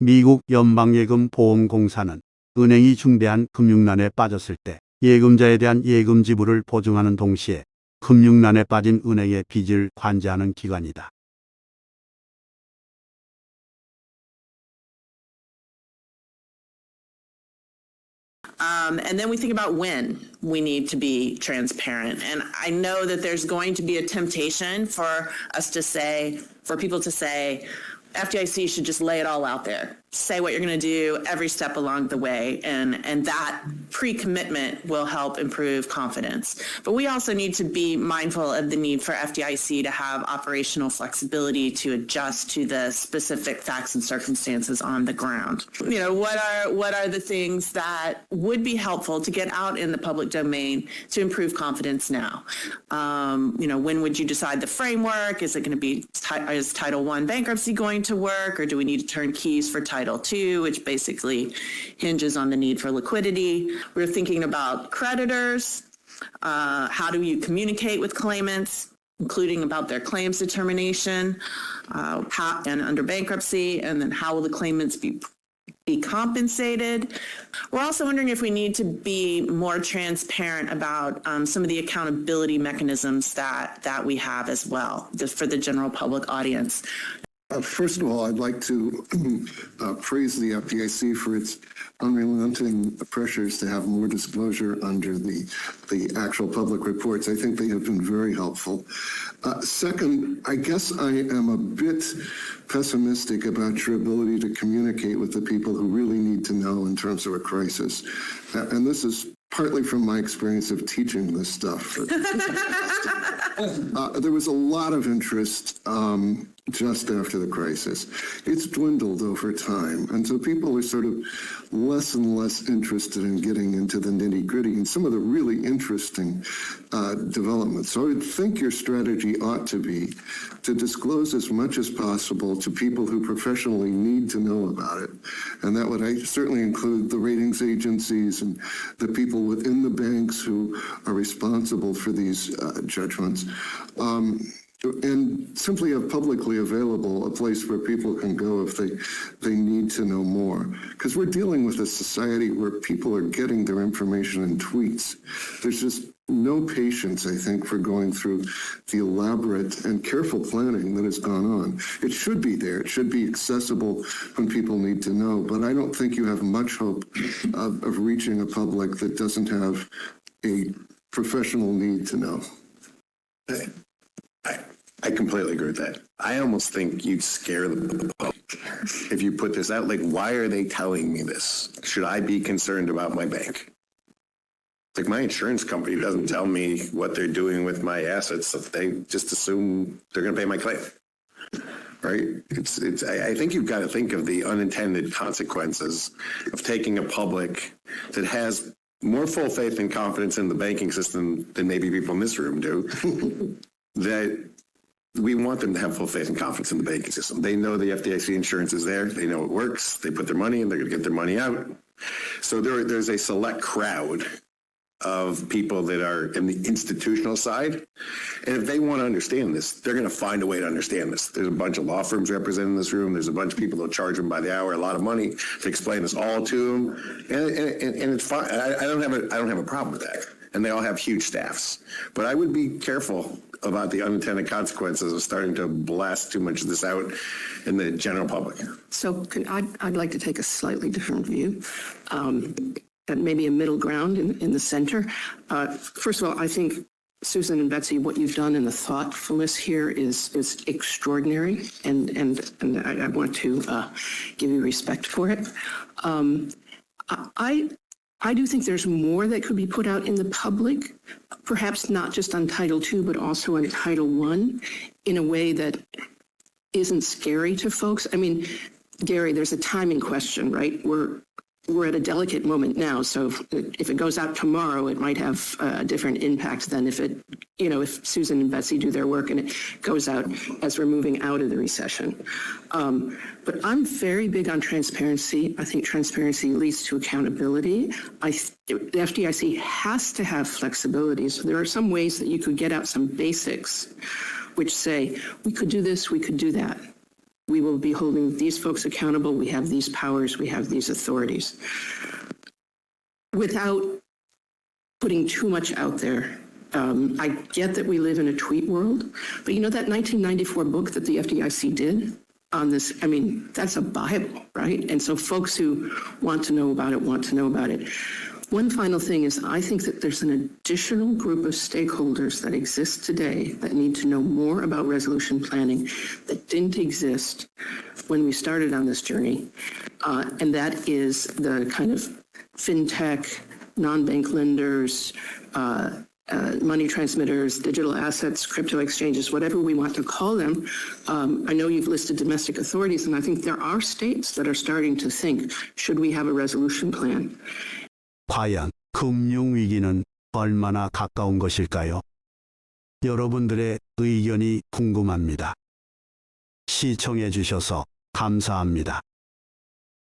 미국 연방예금보험공사는 은행이 중대한 금융난에 빠졌을 때 예금자에 대한 예금 지불을 보증하는 동시에 금융난에 빠진 은행의 빚을 관제하는 기관이다. And then we think about when we need to be transparent. And I know that there's going to be a temptation for us to say, for people to say, FDIC should just lay it all out there. Say what you're going to do every step along the way. And that pre-commitment will help improve confidence. But we also need to be mindful of the need for FDIC to have operational flexibility to adjust to the specific facts and circumstances on the ground. You know, what are the things that would be helpful to get out in the public domain to improve confidence now? You know, when would you decide the framework? Is it going to be, is Title I bankruptcy going to work, or do we need to turn keys for Title II, which basically hinges on the need for liquidity? We're thinking about creditors. How do you communicate with claimants, including about their claims determination, how, and under bankruptcy, and then how will the claimants be compensated? We're also wondering if we need to be more transparent about some of the accountability mechanisms that we have as well, just for the general public audience. First of all, I'd like to praise the FDIC for its unrelenting pressures to have more disclosure under the actual public reports. I think they have been very helpful. Second, I guess I am a bit pessimistic about your ability to communicate with the people who really need to know in terms of a crisis. And this is partly from my experience of teaching this stuff. There was a lot of interest just after the crisis. It's dwindled over time, and so people are sort of less and less interested in getting into the nitty-gritty and some of the really interesting developments. So I would think your strategy ought to be to disclose as much as possible to people who professionally need to know about it. And that would certainly include the ratings agencies and the people within the banks who are responsible for these judgments. And simply have publicly available a place where people can go if they need to know more. Because we're dealing with a society where people are getting their information in tweets. There's just no patience, I think, for going through the elaborate and careful planning that has gone on. It should be there. It should be accessible when people need to know. But I don't think you have much hope of reaching a public that doesn't have a professional need to know. I completely agree with that. I almost think you'd scare the public if you put this out. Like, why are they telling me this? Should I be concerned about my bank? Like, my insurance company doesn't tell me what they're doing with my assets. They just assume they're going to pay my claim. Right? I think you've got to think of the unintended consequences of taking a public that has more full faith and confidence in the banking system than maybe people in this room do. That we want them to have full faith and confidence in the banking system. They know the FDIC insurance is there. They know it works. They put their money in. They're going to get their money out. So there's a select crowd of people that are in the institutional side. And if they want to understand this, they're going to find a way to understand this. There's a bunch of law firms represented in this room. There's a bunch of people that charge them by the hour a lot of money to explain this all to them. And it's fine. I don't have a problem with that. And they all have huge staffs. But I would be careful about the unintended consequences of starting to blast too much of this out in the general public. So I'd like to take a slightly different view, maybe a middle ground in the center. First of all, I think, Susan and Betsy, what you've done and the thoughtfulness here is extraordinary, and I want to give you respect for it. I do think there's more that could be put out in the public, perhaps not just on Title II, but also on Title I, in a way that isn't scary to folks. I mean, Gary, there's a timing question, right? We're at a delicate moment now, so if it goes out tomorrow, it might have a different impact than if if Susan and Betsy do their work and it goes out as we're moving out of the recession. But I'm very big on transparency. I think transparency leads to accountability. The FDIC has to have flexibility. So there are some ways that you could get out some basics, which say, we could do this, we could do that. we will be holding these folks accountable. We have these powers. We have these authorities. Without putting too much out there, I get that we live in a tweet world, but you know that 1994 book that the FDIC did on this, I mean, that's a Bible, right? And so folks who want to know about it want to know about it. One final thing is I think that there's an additional group of stakeholders that exist today that need to know more about resolution planning that didn't exist when we started on this journey. And that is the kind of fintech, non-bank lenders, money transmitters, digital assets, crypto exchanges, whatever we want to call them. I know you've listed domestic authorities, and I think there are states that are starting to think, should we have a resolution plan? 과연 금융위기는 얼마나 가까운 것일까요? 여러분들의 의견이 궁금합니다. 시청해 주셔서 감사합니다.